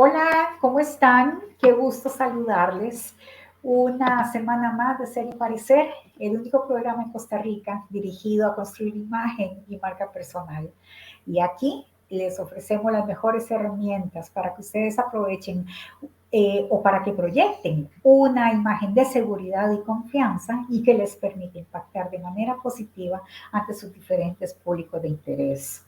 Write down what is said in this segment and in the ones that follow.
Hola, ¿cómo están? Qué gusto saludarles. Una semana más de Ser y Parecer, el único programa en Costa Rica dirigido a construir imagen y marca personal. Y aquí les ofrecemos las mejores herramientas para que ustedes aprovechen o para que proyecten una imagen de seguridad y confianza y que les permite impactar de manera positiva ante sus diferentes públicos de interés.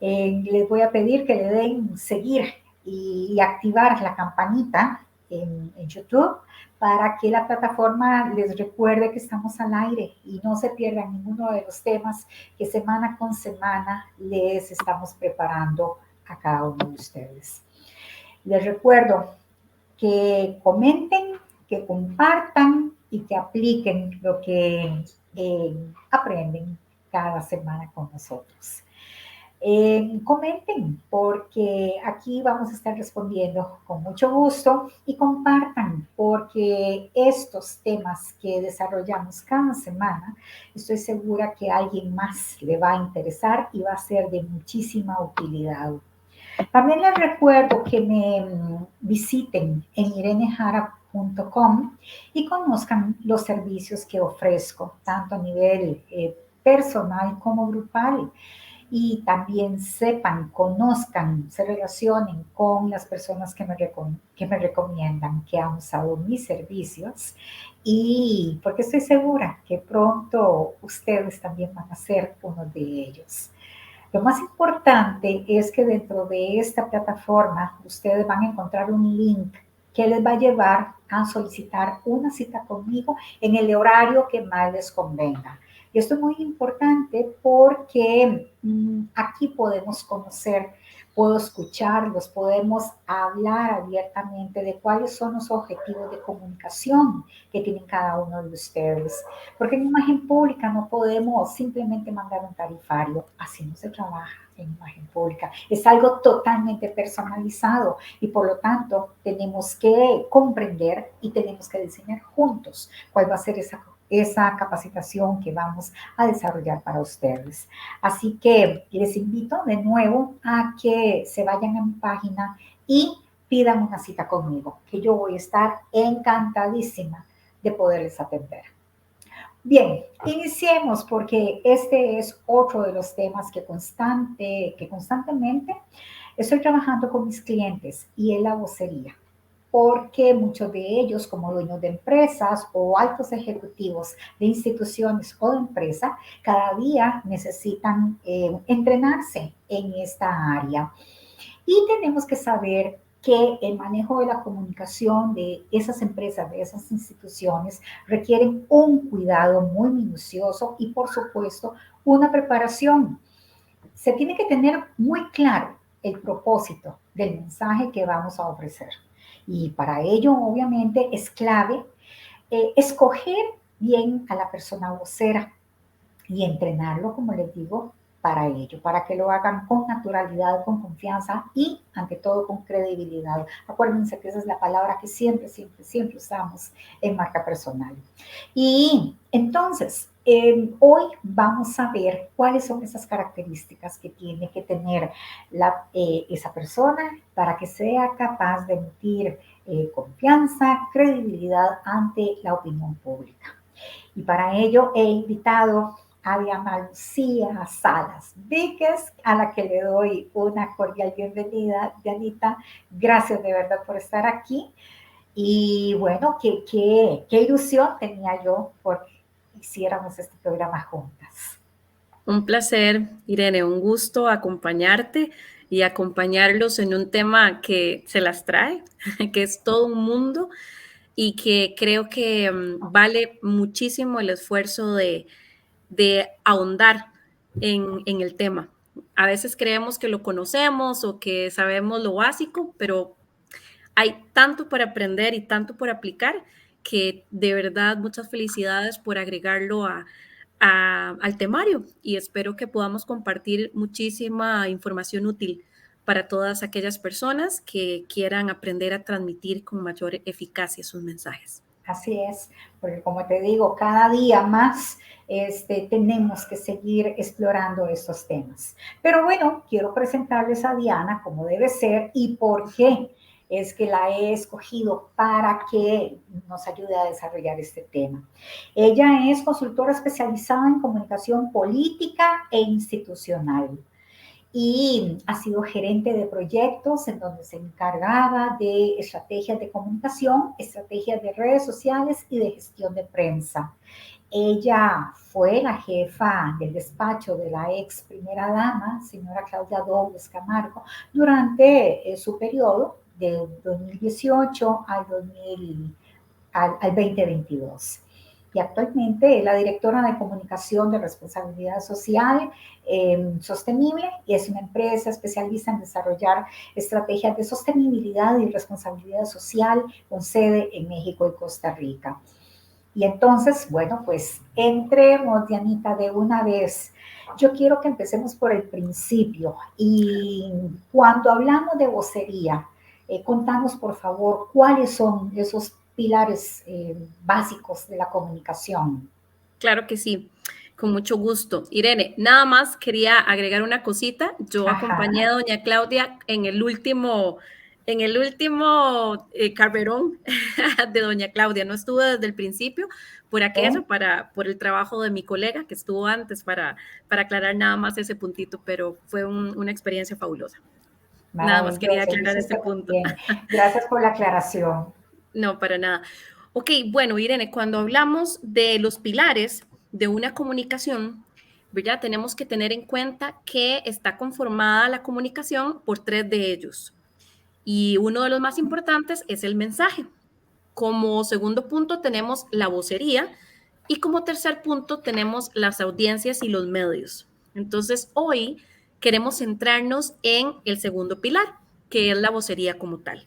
Les voy a pedir que le den seguir y activar la campanita en YouTube para que la plataforma les recuerde que estamos al aire y no se pierdan ninguno de los temas que semana con semana les estamos preparando a cada uno de ustedes. Les recuerdo que comenten, que compartan y que apliquen lo que aprenden cada semana con nosotros. Comenten porque aquí vamos a estar respondiendo con mucho gusto y compartan porque estos temas que desarrollamos cada semana, estoy segura que a alguien más le va a interesar y va a ser de muchísima utilidad. También les recuerdo que me visiten en irenejara.com y conozcan los servicios que ofrezco, tanto a nivel personal como grupal. Y también sepan, conozcan, se relacionen con las personas que me recomiendan, que han usado mis servicios y porque estoy segura que pronto ustedes también van a ser uno de ellos. Lo más importante es que dentro de esta plataforma ustedes van a encontrar un link que les va a llevar a solicitar una cita conmigo en el horario que más les convenga. Y esto es muy importante porque aquí podemos conocer, puedo escucharlos, podemos hablar abiertamente de cuáles son los objetivos de comunicación que tienen cada uno de ustedes. Porque en imagen pública no podemos simplemente mandar un tarifario, así no se trabaja en imagen pública. Es algo totalmente personalizado y por lo tanto tenemos que comprender y tenemos que diseñar juntos cuál va a ser esa capacitación que vamos a desarrollar para ustedes. Así que les invito de nuevo a que se vayan a mi página y pidan una cita conmigo, que yo voy a estar encantadísima de poderles atender. Bien, iniciemos porque este es otro de los temas que constantemente estoy trabajando con mis clientes y es la vocería. Porque muchos de ellos, como dueños de empresas o altos ejecutivos de instituciones o de empresas, cada día necesitan entrenarse en esta área. Y tenemos que saber que el manejo de la comunicación de esas empresas, de esas instituciones, requieren un cuidado muy minucioso y, por supuesto, una preparación. Se tiene que tener muy claro el propósito del mensaje que vamos a ofrecer. Y para ello, obviamente, es clave escoger bien a la persona vocera y entrenarlo, como les digo, para ello, para que lo hagan con naturalidad, con confianza y, ante todo, con credibilidad. Acuérdense que esa es la palabra que siempre usamos en marca personal. Y entonces, hoy vamos a ver cuáles son esas características que tiene que tener esa persona para que sea capaz de emitir confianza, credibilidad ante la opinión pública. Y para ello he invitado a Diana Lucía Salas Víquez, a la que le doy una cordial bienvenida. Dianita, gracias de verdad por estar aquí. Y bueno, qué ilusión tenía yo porque hiciéramos este programa juntas. Un placer, Irene, un gusto acompañarte y acompañarlos en un tema que se las trae, que es todo un mundo y que creo que vale muchísimo el esfuerzo de ahondar en el tema. A veces creemos que lo conocemos o que sabemos lo básico, pero hay tanto por aprender y tanto por aplicar que de verdad muchas felicidades por agregarlo al temario y espero que podamos compartir muchísima información útil para todas aquellas personas que quieran aprender a transmitir con mayor eficacia sus mensajes. Así es, porque como te digo, cada día más tenemos que seguir explorando estos temas. Pero bueno, quiero presentarles a Diana como debe ser y por qué. es que la he escogido para que nos ayude a desarrollar este tema. Ella es consultora especializada en comunicación política e institucional y ha sido gerente de proyectos en donde se encargaba de estrategias de comunicación, estrategias de redes sociales y de gestión de prensa. Ella fue la jefa del despacho de la ex primera dama, señora Claudia Dobles Camargo, durante su periodo de 2018 al 2022. Y actualmente es la directora de comunicación de responsabilidad social sostenible y es una empresa especialista en desarrollar estrategias de sostenibilidad y responsabilidad social con sede en México y Costa Rica. Y entonces, bueno, pues entremos, Dianita, de una vez. Yo quiero que empecemos por el principio. Y cuando hablamos de vocería, contanos, por favor, cuáles son esos pilares básicos de la comunicación. Claro que sí, con mucho gusto. Irene, nada más quería agregar una cosita. Yo acompañé Ajá. a doña Claudia en el último carrerón de doña Claudia. No estuve desde el principio por aquello, por el trabajo de mi colega que estuvo antes para aclarar nada más ese puntito, pero fue una experiencia fabulosa. Nada más quería Maravilloso, lo aclarar hiciste este muy punto. bien. Gracias por la aclaración. No, para nada. Ok, bueno, Irene, cuando hablamos de los pilares de una comunicación, ¿verdad? Tenemos que tener en cuenta que está conformada la comunicación por tres de ellos. Y uno de los más importantes es el mensaje. Como segundo punto tenemos la vocería y como tercer punto tenemos las audiencias y los medios. Entonces, hoy queremos centrarnos en el segundo pilar, que es la vocería como tal.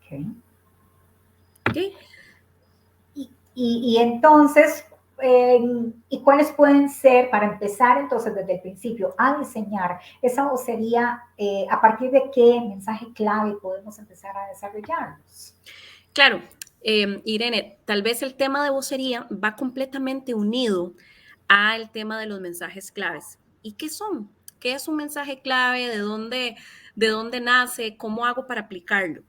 Okay. ¿Ok? Y entonces, ¿y cuáles pueden ser, para empezar entonces desde el principio, a diseñar esa vocería, a partir de qué mensaje clave podemos empezar a desarrollarlos? Claro, Irene, tal vez el tema de vocería va completamente unido al tema de los mensajes claves. ¿Y qué son? ¿Qué es un mensaje clave? ¿De dónde nace? ¿Cómo hago para aplicarlo?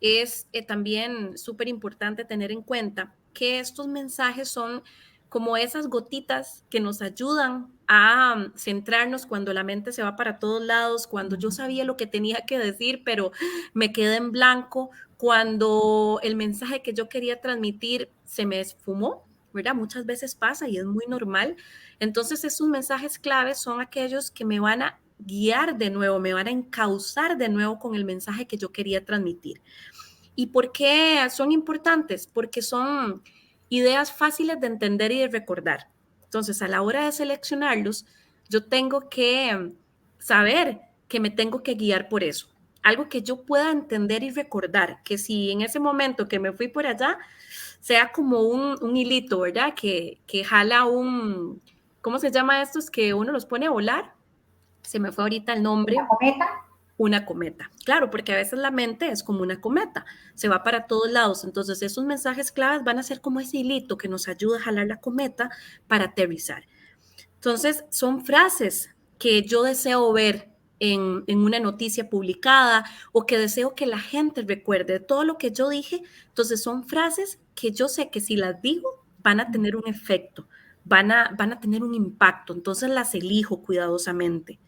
Es también súper importante tener en cuenta que estos mensajes son como esas gotitas que nos ayudan a centrarnos cuando la mente se va para todos lados, cuando yo sabía lo que tenía que decir, pero me quedé en blanco, cuando el mensaje que yo quería transmitir se me esfumó, ¿verdad? Muchas veces pasa y es muy normal. Entonces, esos mensajes claves son aquellos que me van a guiar de nuevo, me van a encauzar de nuevo con el mensaje que yo quería transmitir. ¿Y por qué son importantes? Porque son ideas fáciles de entender y de recordar. Entonces, a la hora de seleccionarlos, yo tengo que saber que me tengo que guiar por eso. Algo que yo pueda entender y recordar, que si en ese momento que me fui por allá, sea como un hilito, ¿verdad? Que jala ¿cómo se llama estos que uno los pone a volar? Se me fue ahorita el ¿Una nombre. cometa? Una cometa. Claro, porque a veces la mente es como una cometa, se va para todos lados. Entonces, esos mensajes claves van a ser como ese hilito que nos ayuda a jalar la cometa para aterrizar. Entonces, son frases que yo deseo ver en una noticia publicada o que deseo que la gente recuerde de todo lo que yo dije. Entonces, son frases que yo sé que si las digo van a tener un efecto, van a tener un impacto. Entonces, las elijo cuidadosamente.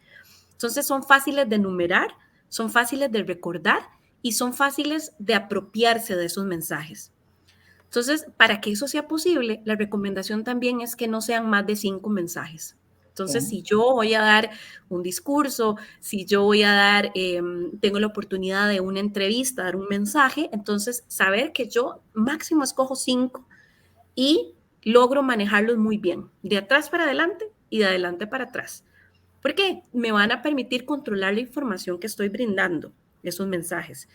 Entonces son fáciles de enumerar, son fáciles de recordar y son fáciles de apropiarse de esos mensajes. Entonces, para que eso sea posible, la recomendación también es que no sean más de 5 mensajes. Entonces, Okay. si yo voy a dar un discurso, si yo voy a dar, tengo la oportunidad de una entrevista, dar un mensaje, entonces saber que yo máximo escojo 5 y logro manejarlos muy bien, de atrás para adelante y de adelante para atrás. Porque me van a permitir controlar la información que estoy brindando, esos mensajes.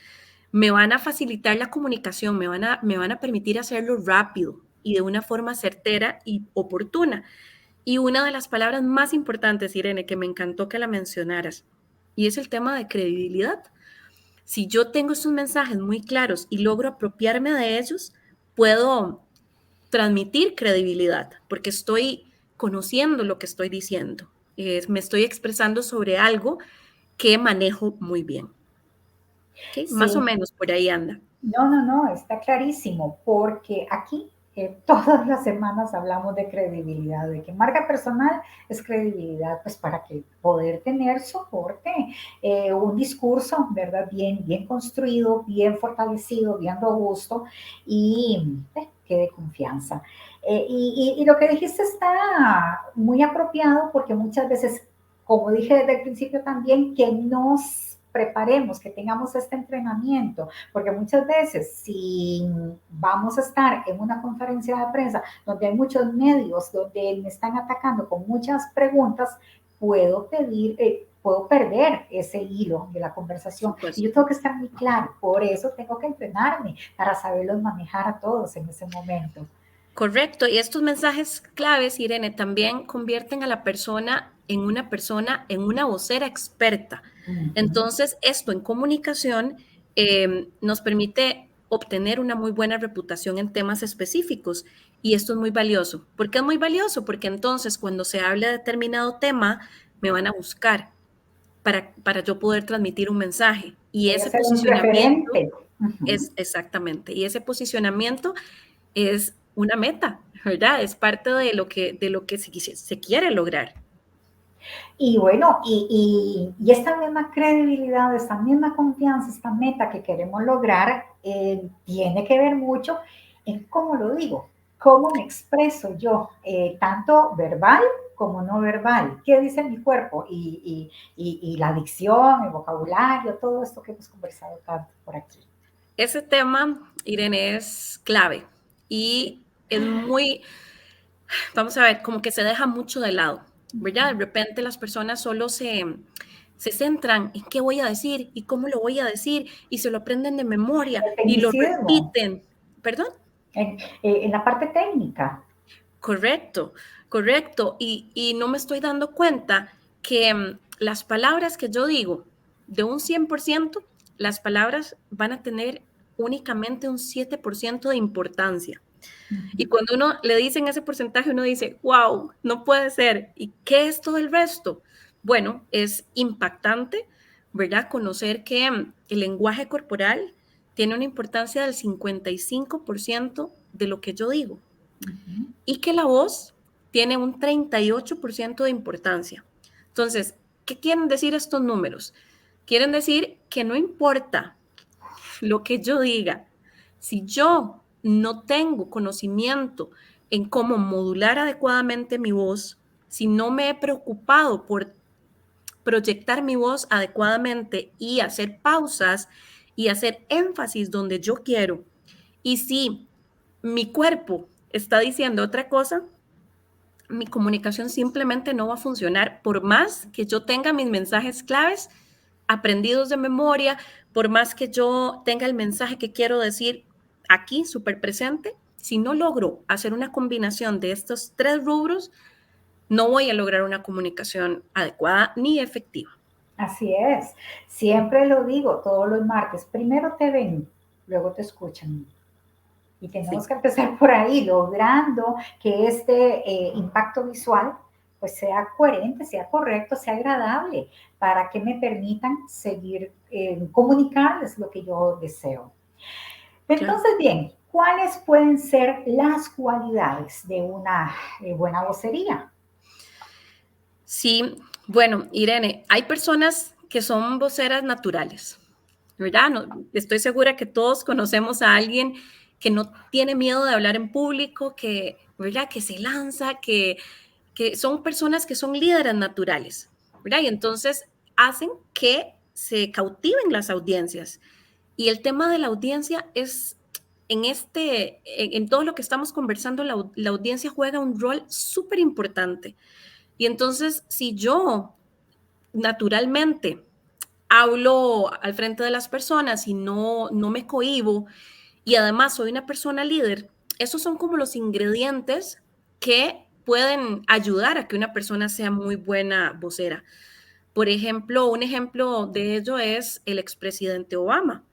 Me van a facilitar la comunicación, me van a permitir hacerlo rápido y de una forma certera y oportuna. Y una de las palabras más importantes, Irene, que me encantó que la mencionaras, y es el tema de credibilidad. Si yo tengo estos mensajes muy claros y logro apropiarme de ellos, puedo transmitir credibilidad, porque estoy conociendo lo que estoy diciendo. Me estoy expresando sobre algo que manejo muy bien. ¿Ok? Más o Sí, menos por ahí anda. no, está clarísimo, porque aquí todas las semanas hablamos de credibilidad, de que marca personal es credibilidad, pues para que poder tener soporte, un discurso, ¿verdad? Bien construido, bien fortalecido, bien robusto y que de confianza. Y lo que dijiste está muy apropiado porque muchas veces, como dije desde el principio también, que nos preparemos, que tengamos este entrenamiento, porque muchas veces si vamos a estar en una conferencia de prensa donde hay muchos medios, donde me están atacando con muchas preguntas, puedo perder ese hilo de la Por conversación. Y supuesto. yo tengo que estar muy claro, por eso tengo que entrenarme para saberlos manejar a todos en ese momento. Correcto. Y estos mensajes claves, Irene, también convierten a la persona, en una vocera experta. Uh -huh. Entonces, esto en comunicación nos permite obtener una muy buena reputación en temas específicos. Y esto es muy valioso. ¿Por qué es muy valioso? Porque entonces cuando se hable de determinado tema, me van a buscar para yo poder transmitir un mensaje. Y Voy a ese ser un posicionamiento referente. Uh -huh. es exactamente, y ese posicionamiento es una meta, ¿verdad? Es parte de lo que se quiere lograr. Y bueno, y esta misma credibilidad, esta misma confianza, esta meta que queremos lograr, tiene que ver mucho en cómo lo digo, cómo me expreso yo, tanto verbal como no verbal, qué dice mi cuerpo y la dicción, el vocabulario, todo esto que hemos conversado tanto por aquí. Ese tema, Irene, es clave Sí. y es muy, vamos a ver, como que se deja mucho de lado, ¿verdad? De repente las personas solo se centran en qué voy a decir y cómo lo voy a decir y se lo aprenden de memoria El y lo tecnicismo, repiten. ¿Perdón? en la parte técnica. Correcto, correcto. Y no me estoy dando cuenta que las palabras que yo digo, de un 100%, las palabras van a tener únicamente un 7% de importancia. Uh Y -huh. cuando uno le dicen ese porcentaje, uno dice, wow, no puede ser. ¿Y qué es todo el resto? Bueno, es impactante, ¿verdad? Conocer que el lenguaje corporal tiene una importancia del 55% de lo que yo digo Uh -huh. y que la voz tiene un 38% de importancia. Entonces, ¿qué quieren decir estos números? Quieren decir que no importa lo que yo diga, si yo no tengo conocimiento en cómo modular adecuadamente mi voz, si no me he preocupado por proyectar mi voz adecuadamente y hacer pausas y hacer énfasis donde yo quiero, y si mi cuerpo está diciendo otra cosa, mi comunicación simplemente no va a funcionar por más que yo tenga mis mensajes claves aprendidos de memoria, por más que yo tenga el mensaje que quiero decir aquí súper presente, si no logro hacer una combinación de estos tres rubros, no voy a lograr una comunicación adecuada ni efectiva. Así es, siempre lo digo todos los martes, primero te ven, luego te escuchan. Y tenemos Sí, que empezar por ahí, logrando que este impacto visual pues sea coherente, sea correcto, sea agradable, para que me permitan seguir comunicarles lo que yo deseo. claro. Entonces, bien, ¿cuáles pueden ser las cualidades de una buena vocería? Sí, bueno, Irene, hay personas que son voceras naturales, ¿verdad? No, estoy segura que todos conocemos a alguien que no tiene miedo de hablar en público, que, ¿verdad? Que se lanza, que son personas que son líderes naturales, ¿verdad? Y entonces hacen que se cautiven las audiencias. Y el tema de la audiencia es, en todo lo que estamos conversando, la audiencia juega un rol súper importante. Y entonces, si yo naturalmente hablo al frente de las personas y no me cohíbo y además soy una persona líder, esos son como los ingredientes que pueden ayudar a que una persona sea muy buena vocera. Por ejemplo, un ejemplo de ello es el expresidente Obama.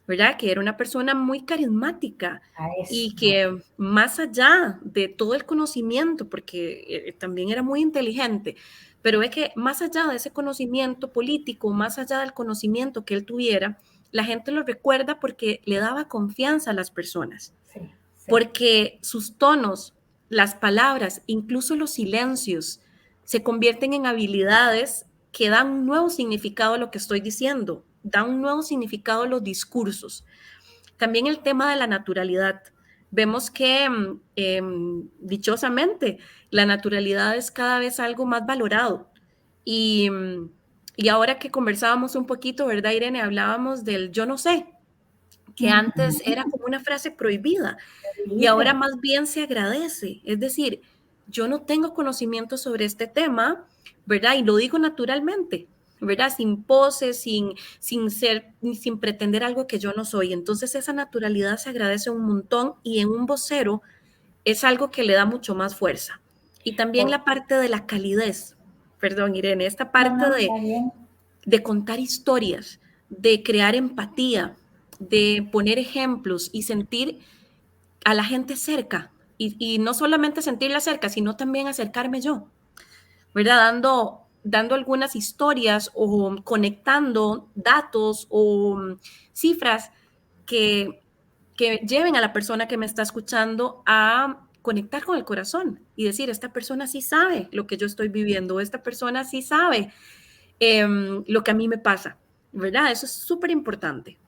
¿verdad? Que era una persona muy carismática a eso, y que más allá de todo el conocimiento, porque también era muy inteligente, pero es que más allá de ese conocimiento político, más allá del conocimiento que él tuviera, la gente lo recuerda porque le daba confianza a las personas, sí, sí. porque sus tonos, las palabras, incluso los silencios, se convierten en habilidades que dan un nuevo significado a lo que estoy diciendo, dan un nuevo significado a los discursos. También el tema de la naturalidad. Vemos que dichosamente la naturalidad es cada vez algo más valorado. Y, y ahora que conversábamos un poquito, ¿verdad, Irene? Hablábamos del yo no sé, que antes Ujú. era como una frase prohibida y ahora Horrible. más bien se agradece. Es decir, yo no tengo conocimiento sobre este tema, ¿verdad? Y lo digo naturalmente, ¿verdad? Sin poses, sin pretender algo que yo no soy. Entonces esa naturalidad se agradece un montón y en un vocero es algo que le da mucho más fuerza. Y también Por- la parte de la calidez, perdón, Irene, esta no, parte no, está bien. de contar historias, de crear empatía, de poner ejemplos y sentir a la gente cerca. Y no solamente sentirla cerca, sino también acercarme yo, ¿verdad? Dando algunas historias o conectando datos o cifras que, que lleven a la persona que me está escuchando a conectar con el corazón y decir, esta persona sí sabe lo que yo estoy viviendo, esta persona sí sabe lo que a mí me pasa, ¿verdad? Eso es súper importante.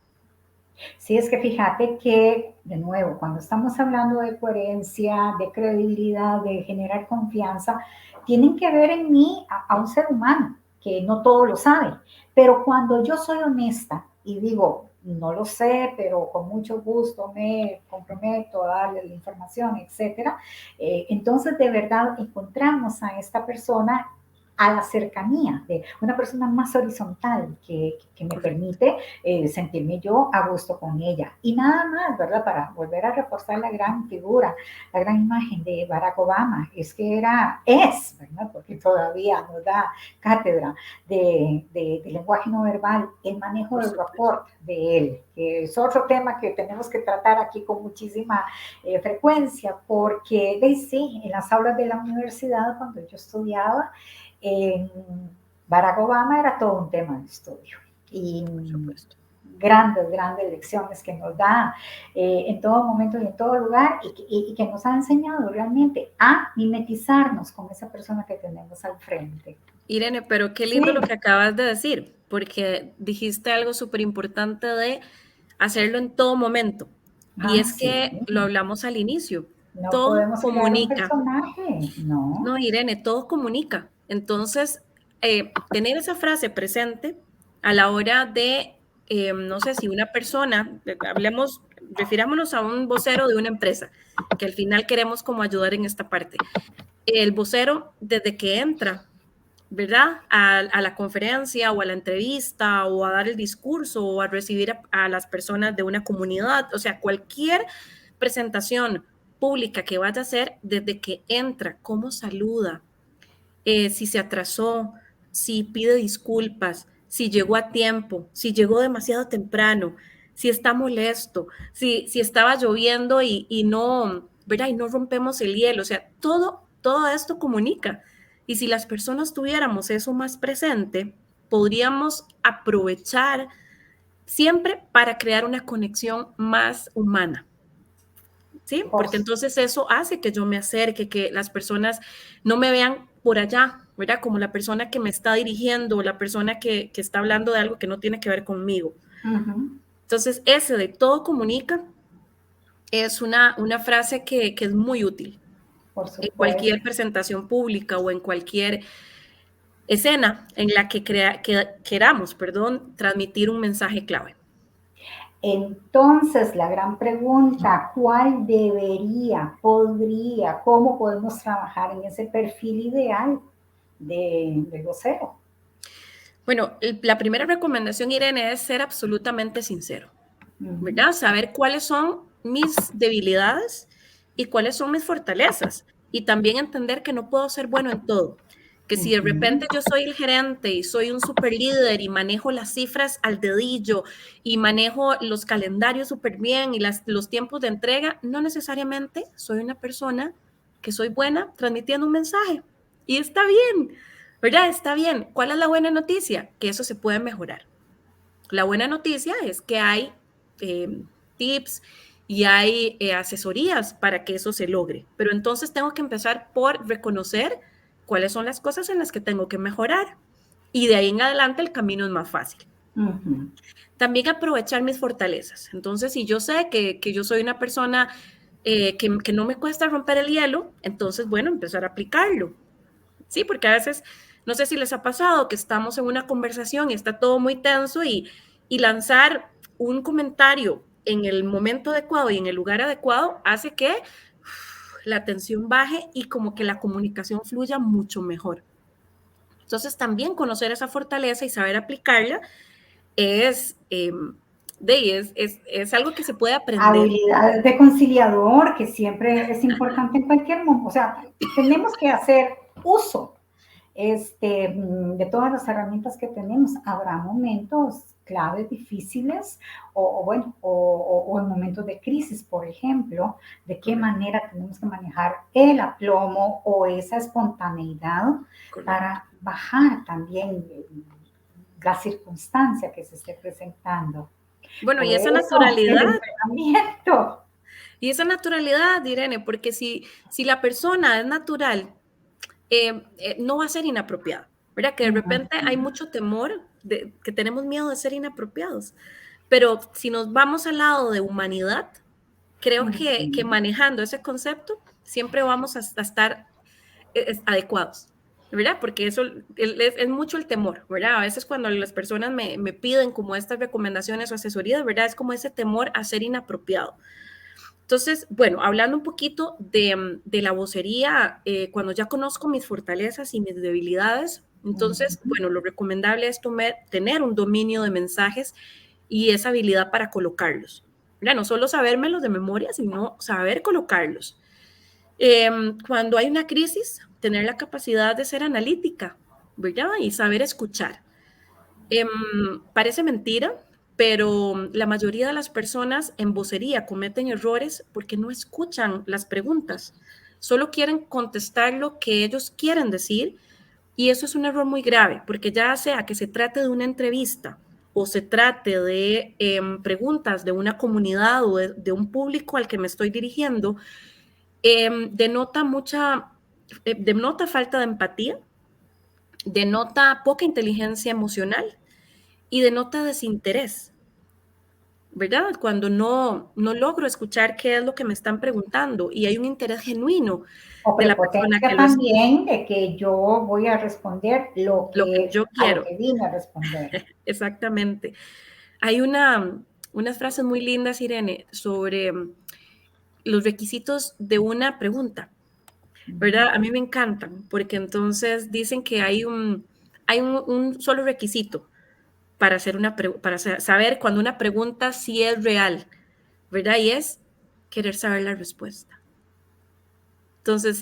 Sí, es que fíjate que, de nuevo, cuando estamos hablando de coherencia, de credibilidad, de generar confianza, tienen que ver en mí a un ser humano, que no todo lo sabe. Pero cuando yo soy honesta y digo, no lo sé, pero con mucho gusto me comprometo a darle la información, etcétera, entonces de verdad encontramos a esta persona a la cercanía de una persona más horizontal que me Correcto. permite sentirme yo a gusto con ella. Y nada más, ¿verdad? Para volver a reforzar la gran figura, la gran imagen de Barack Obama, es que ¿verdad? Porque todavía nos da cátedra de lenguaje no verbal, el manejo Por del supuesto. rapport de él, que es otro tema que tenemos que tratar aquí con muchísima frecuencia, porque sí, en las aulas de la universidad, cuando yo estudiaba, eh, Barack Obama era todo un tema de estudio. Y Por supuesto. grandes, grandes lecciones que nos da en todo momento y en todo lugar y que nos ha enseñado realmente a mimetizarnos con esa persona que tenemos al frente. Irene, pero qué lindo lo Sí, que acabas de decir, porque dijiste algo súper importante de hacerlo en todo momento. Y es sí, que lo hablamos al inicio, no todo podemos crear un comunica. personaje, no. No, Irene, todo comunica. Entonces, tener esa frase presente a la hora de, no sé, si una persona, hablemos, refirámonos a un vocero de una empresa, que al final queremos como ayudar en esta parte. El vocero, desde que entra, ¿verdad? A la conferencia o a la entrevista o a dar el discurso o a recibir a las personas de una comunidad, o sea, cualquier presentación pública que vaya a hacer, desde que entra, cómo saluda, si se atrasó, si pide disculpas, si llegó a tiempo, si llegó demasiado temprano, si está molesto, si estaba lloviendo y no, ¿verdad? Y no rompemos el hielo, o sea, todo esto comunica. Y si las personas tuviéramos eso más presente, podríamos aprovechar siempre para crear una conexión más humana. ¿Sí? Por, Porque entonces eso hace que yo me acerque, que las personas no me vean por allá, ¿verdad? Como la persona que me está dirigiendo, la persona que está hablando de algo que no tiene que ver conmigo. Entonces, ese de todo comunica es una frase que es muy útil por en supuesto. cualquier presentación pública o en cualquier escena en la que queramos, perdón, transmitir un mensaje clave. Entonces, la gran pregunta, ¿cuál debería, podría, cómo podemos trabajar en ese perfil ideal de vocero? Bueno, la primera recomendación, Irene, es ser absolutamente sincero. Ujú. ¿Verdad? Saber cuáles son mis debilidades y cuáles son mis fortalezas. Y también entender que no puedo ser bueno en todo, Que si de repente yo soy el gerente y soy un super líder y manejo las cifras al dedillo y manejo los calendarios súper bien y los tiempos de entrega, no necesariamente soy una persona que soy buena transmitiendo un mensaje. Y está bien, ¿verdad? Está bien. ¿Cuál es la buena noticia? Que eso se puede mejorar. La buena noticia es que hay tips y hay asesorías para que eso se logre. Pero entonces tengo que empezar por reconocer cuáles son las cosas en las que tengo que mejorar. Y de ahí en adelante el camino es más fácil. También aprovechar mis fortalezas. Entonces, si yo sé que yo soy una persona que no me cuesta romper el hielo, entonces, bueno, empezar a aplicarlo. Sí, porque a veces, no sé si les ha pasado que estamos en una conversación y está todo muy tenso y lanzar un comentario en el momento adecuado y en el lugar adecuado hace que la tensión baje y como que la comunicación fluya mucho mejor. Entonces, también conocer esa fortaleza y saber aplicarla es algo que se puede aprender. Habilidades de conciliador, que siempre es importante en cualquier momento. O sea, tenemos que hacer uso de todas las herramientas que tenemos. Habrá momentos claves difíciles o en momentos de crisis, por ejemplo, de qué manera tenemos que manejar el aplomo o esa espontaneidad para bajar también la circunstancia que se esté presentando. Bueno, Por y esa eso, naturalidad. el entrenamiento. Y esa naturalidad, Irene, porque si la persona es natural, no va a ser inapropiada, ¿verdad? Que de repente hay mucho temor, que tenemos miedo de ser inapropiados. Pero si nos vamos al lado de humanidad, creo que manejando ese concepto, siempre vamos a estar adecuados, ¿verdad? Porque eso es mucho el temor, ¿verdad? A veces cuando las personas me piden como estas recomendaciones o asesorías, ¿verdad? Es como ese temor a ser inapropiado. Entonces, bueno, hablando un poquito de la vocería, cuando ya conozco mis fortalezas y mis debilidades, entonces, bueno, lo recomendable es tener un dominio de mensajes y esa habilidad para colocarlos. ¿Verdad? No solo sabérmelos de memoria, sino saber colocarlos. Cuando hay una crisis, tener la capacidad de ser analítica, ¿verdad? Y saber escuchar. Parece mentira, pero la mayoría de las personas en vocería cometen errores porque no escuchan las preguntas, solo quieren contestar lo que ellos quieren decir y eso es un error muy grave porque ya sea que se trate de una entrevista o se trate de preguntas de una comunidad o de un público al que me estoy dirigiendo, denota falta de empatía, denota poca inteligencia emocional y denota desinterés, ¿verdad? Cuando no logro escuchar qué es lo que me están preguntando y hay un interés genuino O de la persona prepotencia que también de que yo voy a responder lo que yo a lo quiero. que vine a responder. Exactamente. Hay unas frases muy lindas, Irene, sobre los requisitos de una pregunta, ¿verdad? A mí me encantan porque entonces dicen que hay un solo requisito para saber cuando una pregunta sí es real, ¿verdad? Y es querer saber la respuesta. Entonces,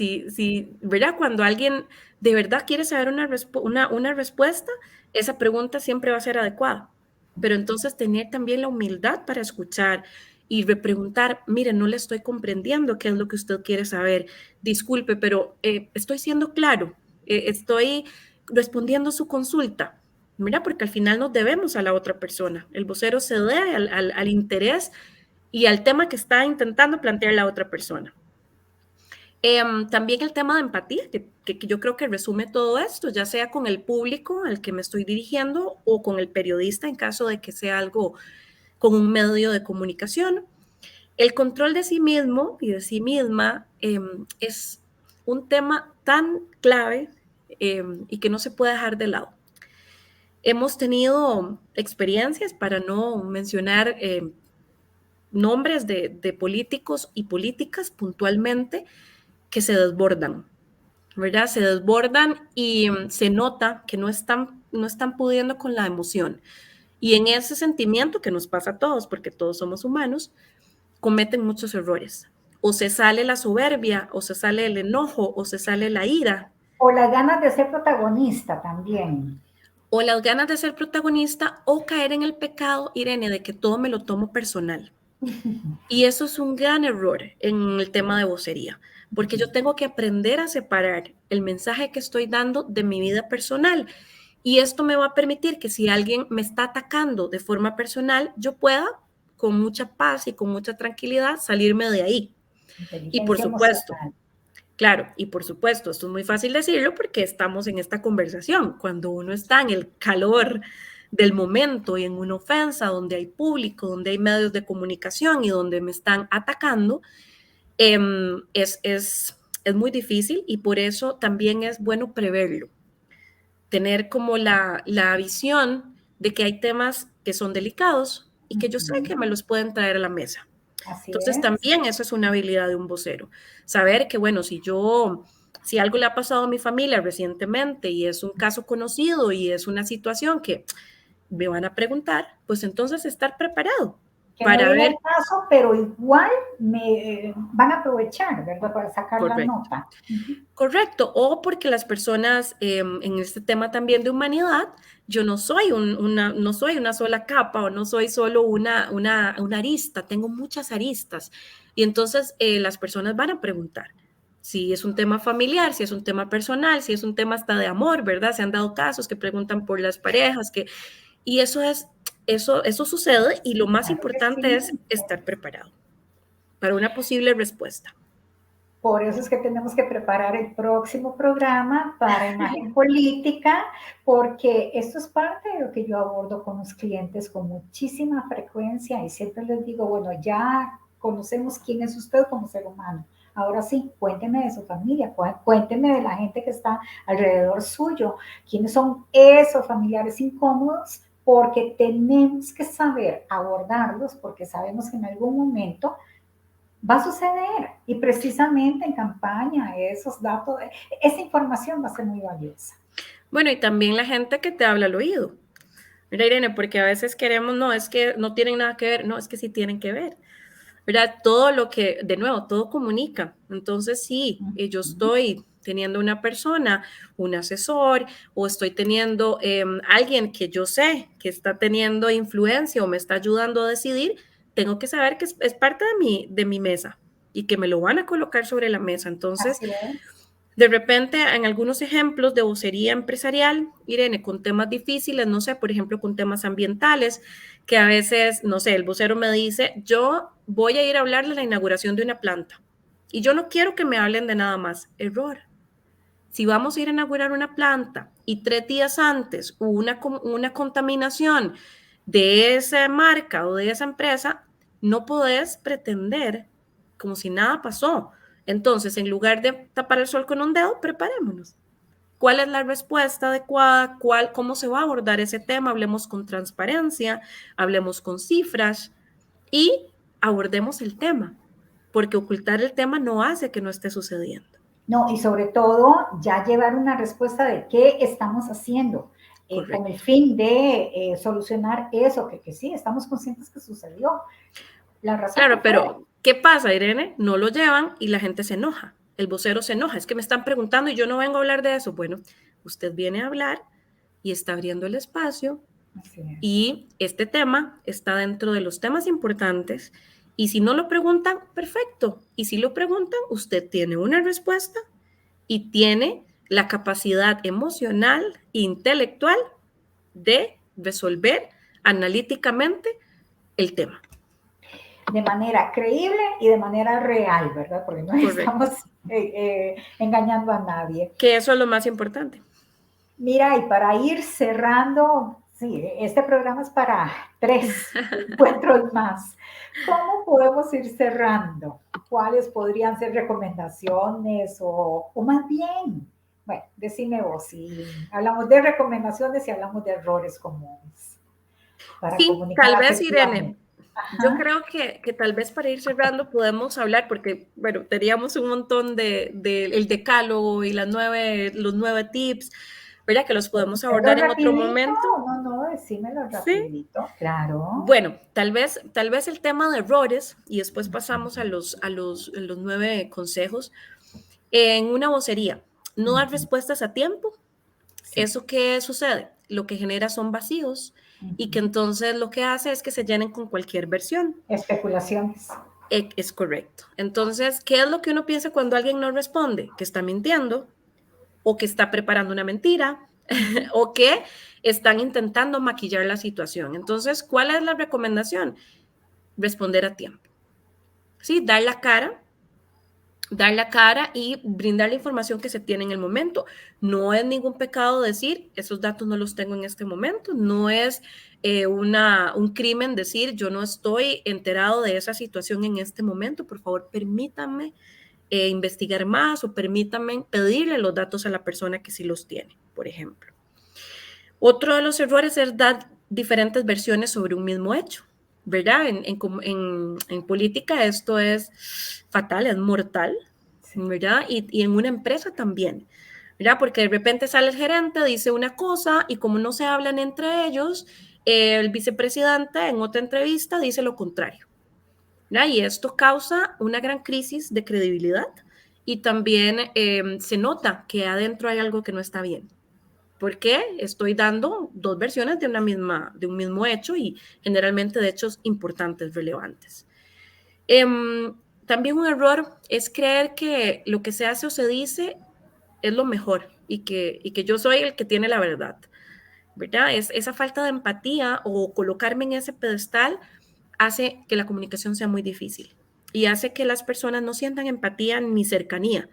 ¿verdad? Cuando alguien de verdad quiere saber una respuesta, esa pregunta siempre va a ser adecuada. Pero entonces tener también la humildad para escuchar y repreguntar, mire, no le estoy comprendiendo qué es lo que usted quiere saber. Disculpe, pero estoy siendo claro, estoy respondiendo su consulta. Mira, porque al final nos debemos a la otra persona. El vocero se debe al interés y al tema que está intentando plantear la otra persona. También el tema de empatía, que yo creo que resume todo esto, ya sea con el público al que me estoy dirigiendo o con el periodista en caso de que sea algo con un medio de comunicación. El control de sí mismo y de sí misma es un tema tan clave y que no se puede dejar de lado. Hemos tenido experiencias, para no mencionar nombres de políticos y políticas puntualmente, que se desbordan, ¿verdad? Se desbordan y se nota que no están pudiendo con la emoción. Y en ese sentimiento que nos pasa a todos, porque todos somos humanos, cometen muchos errores. O se sale la soberbia, o se sale el enojo, o se sale la ira. O las ganas de ser protagonista también. O las ganas de ser protagonista o caer en el pecado, Irene, de que todo me lo tomo personal. Y eso es un gran error en el tema de vocería, porque yo tengo que aprender a separar el mensaje que estoy dando de mi vida personal. Y esto me va a permitir que si alguien me está atacando de forma personal, yo pueda con mucha paz y con mucha tranquilidad salirme de ahí. Y por Inteligencia supuesto, emocional. claro, y por supuesto, esto es muy fácil decirlo porque estamos en esta conversación. Cuando uno está en el calor del momento y en una ofensa donde hay público, donde hay medios de comunicación y donde me están atacando, es muy difícil y por eso también es bueno preverlo, tener como la visión de que hay temas que son delicados y que yo sé que me los pueden traer a la mesa. Así Entonces es. también eso es una habilidad de un vocero, saber que bueno, si algo le ha pasado a mi familia recientemente y es un caso conocido y es una situación que me van a preguntar, pues entonces estar preparado Que no para viene ver. el caso, pero igual me van a aprovechar, ¿verdad? Para sacar la Correcto. nota. Uh-huh. Correcto, o porque las personas en este tema también de humanidad, yo no soy, no soy una sola capa o no soy solo una arista, tengo muchas aristas. Y entonces las personas van a preguntar si es un tema familiar, si es un tema personal, si es un tema hasta de amor, ¿verdad? Se han dado casos que preguntan por las parejas, y eso sucede y lo más Claro que importante es sí. estar preparado para una posible respuesta. Por eso es que tenemos que preparar el próximo programa para imagen política, porque esto es parte de lo que yo abordo con los clientes con muchísima frecuencia y siempre les digo, bueno, ya conocemos quién es usted como ser humano. Ahora sí, cuénteme de su familia, cuénteme de la gente que está alrededor suyo, quiénes son esos familiares incómodos, porque tenemos que saber abordarlos, porque sabemos que en algún momento va a suceder y precisamente en campaña esos datos, esa información va a ser muy valiosa. Bueno, y también la gente que te habla al oído. Mira, Irene, porque a veces queremos, no, es que no tienen nada que ver, no, es que sí tienen que ver. ¿Verdad? Todo lo que, de nuevo, todo comunica. Entonces, sí, yo estoy teniendo una persona, un asesor, o estoy teniendo alguien que yo sé que está teniendo influencia o me está ayudando a decidir, tengo que saber que es parte de mi mesa y que me lo van a colocar sobre la mesa. Entonces, Así es. de repente, en algunos ejemplos de vocería empresarial, Irene, con temas difíciles, no sé, por ejemplo, con temas ambientales, que a veces, no sé, el vocero me dice, yo voy a ir a hablar de la inauguración de una planta y yo no quiero que me hablen de nada más. Error. Si vamos a ir a inaugurar una planta y 3 días antes hubo una contaminación de esa marca o de esa empresa, no podés pretender como si nada pasó. Entonces, en lugar de tapar el sol con un dedo, preparémonos. ¿Cuál es la respuesta adecuada? ¿Cómo se va a abordar ese tema? Hablemos con transparencia, hablemos con cifras y abordemos el tema, porque ocultar el tema no hace que no esté sucediendo. No, y sobre todo ya llevar una respuesta de qué estamos haciendo con el Correcto. fin de solucionar eso, que sí, estamos conscientes que sucedió, la razón que Claro, fue. pero ¿qué pasa, Irene? No lo llevan y la gente se enoja. El vocero se enoja. Es que me están preguntando y yo no vengo a hablar de eso. Bueno, usted viene a hablar y está abriendo el espacio Así es. y este tema está dentro de los temas importantes. Y si no lo preguntan, perfecto. Y si lo preguntan, usted tiene una respuesta y tiene la capacidad emocional e intelectual de resolver analíticamente el tema. De manera creíble y de manera real, ¿verdad? Porque no Correcto. estamos engañando a nadie. Que eso es lo más importante. Mira, y para ir cerrando, sí, este programa es para 3 encuentros más. ¿Cómo podemos ir cerrando? ¿Cuáles podrían ser recomendaciones o más bien? Bueno, decime vos, si hablamos de recomendaciones y hablamos de errores comunes para Sí, comunicar tal vez, asertivamente. Irene. Yo Ajá. creo que tal vez para ir cerrando podemos hablar, porque, bueno, teníamos un montón de el decálogo y los 9 tips, ¿verdad? Que los podemos Decímelo abordar en otro rapidito, momento. no, decímelo Sí. rapidito, claro. Bueno, tal vez el tema de errores, y después pasamos a los 9 consejos. En una vocería, no dar Ujú, respuestas a tiempo. sí, ¿Eso qué sucede? Lo que genera son vacíos y que ujú. entonces lo que hace es que se llenen con cualquier versión. Especulaciones. Es correcto. Entonces, ¿qué es lo que uno piensa cuando alguien no responde? Que está mintiendo o que está preparando una mentira Ujú. o que están intentando maquillar la situación. Entonces, ¿cuál es la recomendación? Responder a tiempo. Sí, dar la cara y brindar la información que se tiene en el momento. No es ningún pecado decir, esos datos no los tengo en este momento, no es un crimen decir, yo no estoy enterado de esa situación en este momento, por favor, permítanme investigar más o permítanme pedirle los datos a la persona que sí los tiene, por ejemplo. Otro de los errores es dar diferentes versiones sobre un mismo hecho, ¿verdad? En política esto es fatal, es mortal, Sí. ¿verdad? Y en una empresa también, ¿verdad? Porque de repente sale el gerente, dice una cosa y como no se hablan entre ellos, el vicepresidente en otra entrevista dice lo contrario, ¿verdad? Y esto causa una gran crisis de credibilidad y también se nota que adentro hay algo que no está bien porque estoy dando dos versiones de un mismo hecho y generalmente de hechos importantes, relevantes. También un error es creer que lo que se hace o se dice es lo mejor y que yo soy el que tiene la verdad, ¿verdad? Esa falta de empatía o colocarme en ese pedestal hace que la comunicación sea muy difícil y hace que las personas no sientan empatía ni cercanía.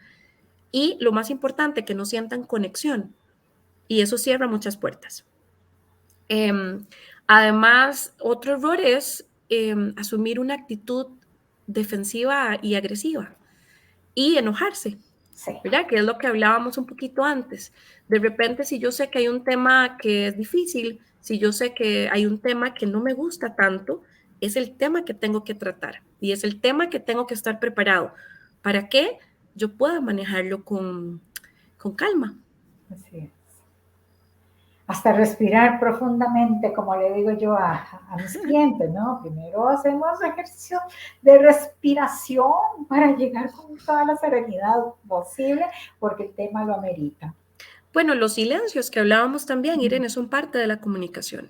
Y lo más importante, que no sientan conexión. Y eso cierra muchas puertas. Em, Además, otro error es asumir una actitud defensiva y agresiva y enojarse, Sí. ¿verdad? Que es lo que hablábamos un poquito antes. De repente, si yo sé que hay un tema que es difícil, si yo sé que hay un tema que no me gusta tanto, es el tema que tengo que tratar y es el tema que tengo que estar preparado para que yo pueda manejarlo con calma. Así es. Hasta respirar profundamente, como le digo yo a mis clientes, ¿no? Primero hacemos ejercicio de respiración para llegar con toda la serenidad posible, porque el tema lo amerita. Bueno, los silencios que hablábamos también, Irene, son parte de la comunicación.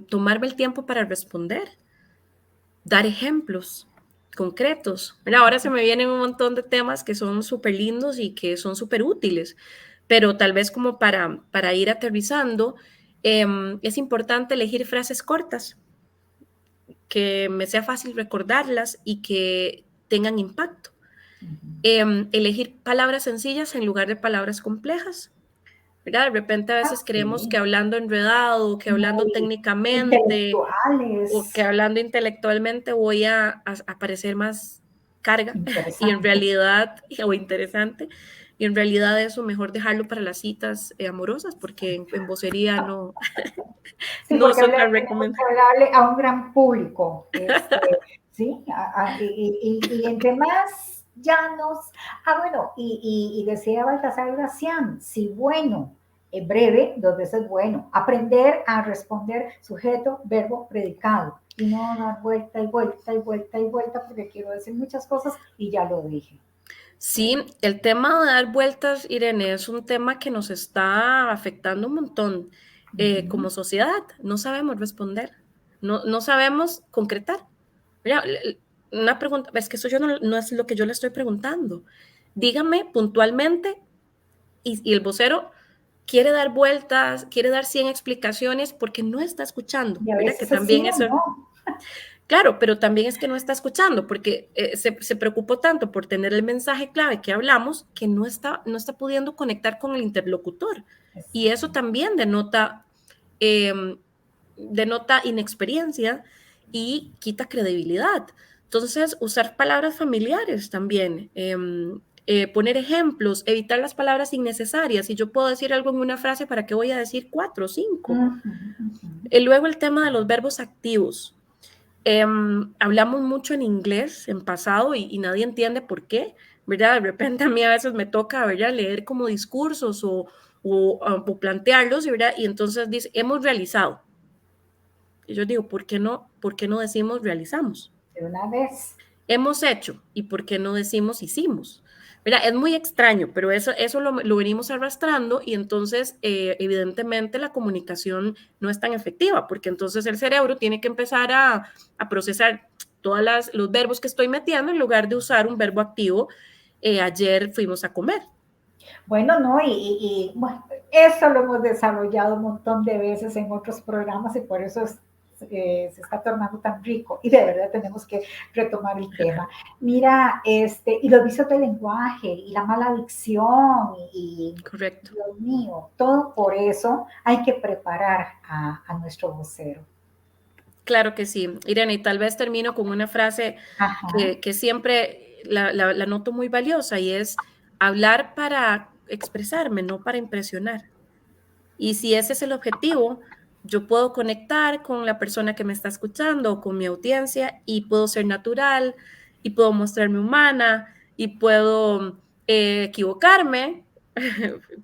Tomarme el tiempo para responder, dar ejemplos concretos. Mira, ahora se me vienen un montón de temas que son súper lindos y que son súper útiles, pero tal vez como para ir aterrizando, es importante elegir frases cortas, que me sea fácil recordarlas y que tengan impacto. Elegir palabras sencillas en lugar de palabras complejas, ¿verdad? De repente a veces creemos que Sí, hablando enredado, que hablando muy técnicamente o que intelectuales, hablando intelectualmente voy a parecer más carga y en interesante. realidad, o interesante, y en realidad eso mejor dejarlo para las citas amorosas porque en vocería no, Sí, no porque son tan tenemos que recomendables. hablarle a un gran público, ¿sí? Y entre más llanos, bueno, y decía Baltasar Gracián, si bueno, breve, dos veces bueno, aprender a responder sujeto, verbo, predicado, y no dar vuelta y vuelta y vuelta y vuelta, porque quiero decir muchas cosas y ya lo dije. Sí, el tema de dar vueltas, Irene, es un tema que nos está afectando un montón Ujú. como sociedad. No sabemos responder, no sabemos concretar. Mira, una pregunta, es que eso yo no es lo que yo le estoy preguntando. Dígame puntualmente y el vocero quiere dar vueltas, quiere dar 100 explicaciones porque no está escuchando, Y a ¿verdad? Que veces sí también o eso, no. claro, pero también es que no está escuchando porque se preocupó tanto por tener el mensaje clave que hablamos que no está pudiendo conectar con el interlocutor. Y eso Exactamente. también em, denota inexperiencia y quita credibilidad. Entonces, usar palabras familiares también, poner ejemplos, evitar las palabras innecesarias. Si yo puedo decir algo en una frase, ¿para qué voy a decir cuatro o cinco? Ujú, ujú. Luego el tema de los verbos activos. Hablamos mucho en inglés en pasado y nadie entiende por qué, ¿verdad? De repente a mí a veces me toca, ¿verdad? Leer como discursos o plantearlos, ¿verdad? Y entonces dice, hemos realizado. Y yo digo, por qué no decimos realizamos? De una vez. Hemos hecho y por qué no decimos hicimos, Mira, es muy extraño, pero eso lo venimos arrastrando y entonces evidentemente la comunicación no es tan efectiva porque entonces el cerebro tiene que empezar a procesar todos los verbos que estoy metiendo en lugar de usar un verbo activo. Ayer fuimos a comer. Bueno, no, bueno, eso lo hemos desarrollado un montón de veces en otros programas y por eso se está tornando tan rico y de verdad tenemos que retomar el tema. Mira, y los vicios del lenguaje y la mala dicción Correcto. Dios mío, todo por eso hay que preparar a nuestro vocero. Claro que sí. Irene, y tal vez termino con una frase Ajá. que siempre la noto muy valiosa y es hablar para expresarme, no para impresionar. Y si ese es el objetivo, yo puedo conectar con la persona que me está escuchando o con mi audiencia y puedo ser natural y puedo mostrarme humana y puedo equivocarme,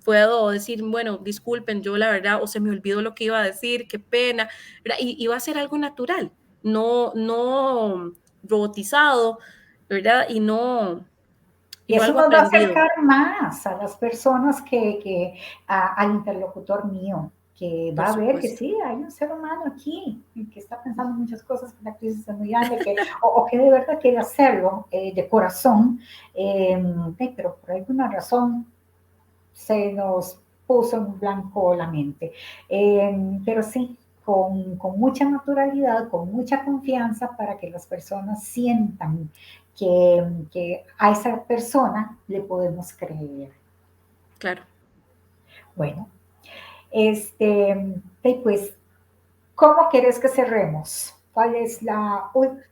puedo decir, bueno, disculpen, yo la verdad, o se me olvidó lo que iba a decir, qué pena, ¿verdad? Y va a ser algo natural, no robotizado, ¿verdad? Y Y no eso algo nos va a aprendido. acercar más a las personas al interlocutor mío, que Por va a ver que supuesto. sí, hay un ser humano aquí que está pensando muchas cosas, que la crisis es muy grande, o que de verdad quiere hacerlo de corazón, pero por alguna razón se nos puso en blanco la mente. Pero sí, con mucha naturalidad, con mucha confianza para que las personas sientan que a esa persona le podemos creer. Claro. Bueno, pues, ¿cómo quieres que cerremos? ¿Cuál es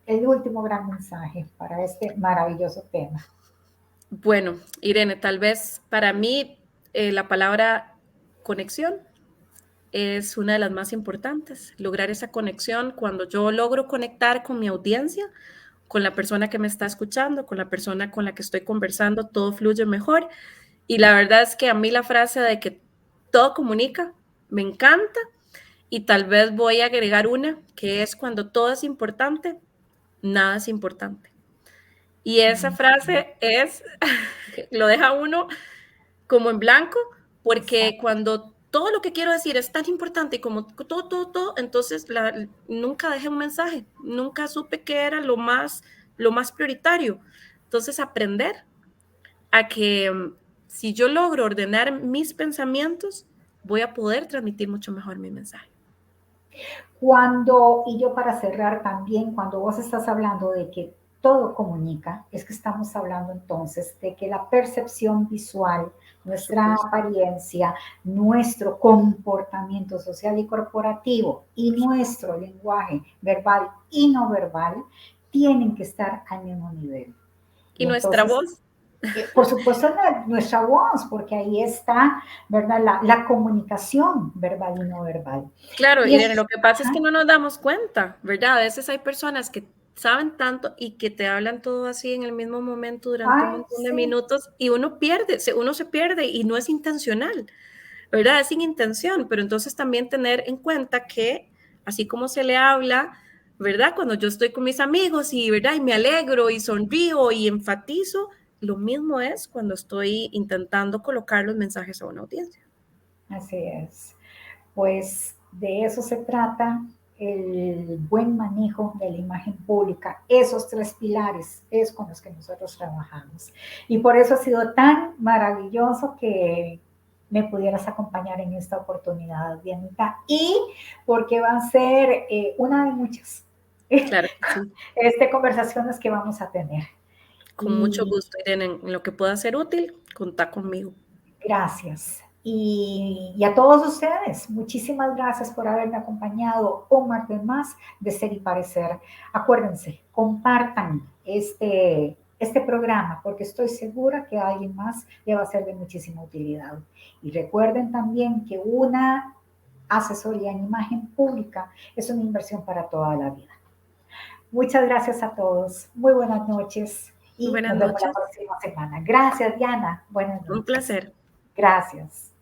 el último gran mensaje para este maravilloso tema? Bueno, Irene, tal vez para mí la palabra conexión es una de las más importantes. Lograr esa conexión, cuando yo logro conectar con mi audiencia, con la persona que me está escuchando, con la persona con la que estoy conversando, todo fluye mejor. Y la verdad es que a mí la frase de que todo comunica me encanta y tal vez voy a agregar una, que es cuando todo es importante, nada es importante. Y esa frase es, lo deja uno como en blanco, porque Exacto. cuando todo lo que quiero decir es tan importante como todo, entonces nunca dejé un mensaje, nunca supe qué era lo más prioritario. Entonces, aprender a que si yo logro ordenar mis pensamientos, voy a poder transmitir mucho mejor mi mensaje. Y yo para cerrar también, cuando vos estás hablando de que todo comunica, es que estamos hablando entonces de que la percepción visual, Por nuestra supuesto, apariencia, nuestro comportamiento social y corporativo y por supuesto. nuestro lenguaje verbal y no verbal tienen que estar al mismo nivel. Y Y nuestra entonces voz. por supuesto, nuestra voz, porque ahí está, ¿verdad? La comunicación verbal y no verbal. Claro, Y Irene, es, lo que pasa es que ajá, no nos damos cuenta, ¿verdad? A veces hay personas que saben tanto y que te hablan todo así en el mismo momento durante un ay, montón de sí, minutos y uno se pierde y no es intencional, ¿verdad? Es sin intención, pero entonces también tener en cuenta que así como se le habla, ¿verdad? Cuando yo estoy con mis amigos y, ¿verdad? Y me alegro y sonrío y enfatizo, lo mismo es cuando estoy intentando colocar los mensajes a una audiencia. así es. Pues de eso se trata el buen manejo de la imagen pública. Esos tres pilares es con los que nosotros trabajamos. Y por eso ha sido tan maravilloso que me pudieras acompañar en esta oportunidad, Dianita, y porque va a ser una de muchas Claro que sí. conversaciones que vamos a tener. Con mucho Y gusto, Irene, en lo que pueda ser útil, contá conmigo. gracias. Y a todos ustedes, muchísimas gracias por haberme acompañado un martes más de Ser y Parecer. Acuérdense, compartan este programa porque estoy segura que a alguien más le va a ser de muchísima utilidad. Y recuerden también que una asesoría en imagen pública es una inversión para toda la vida. Muchas gracias a todos. Muy buenas noches y Buenas nos vemos la noches, próxima semana. Gracias, Diana. Buenas un noches. placer. Gracias.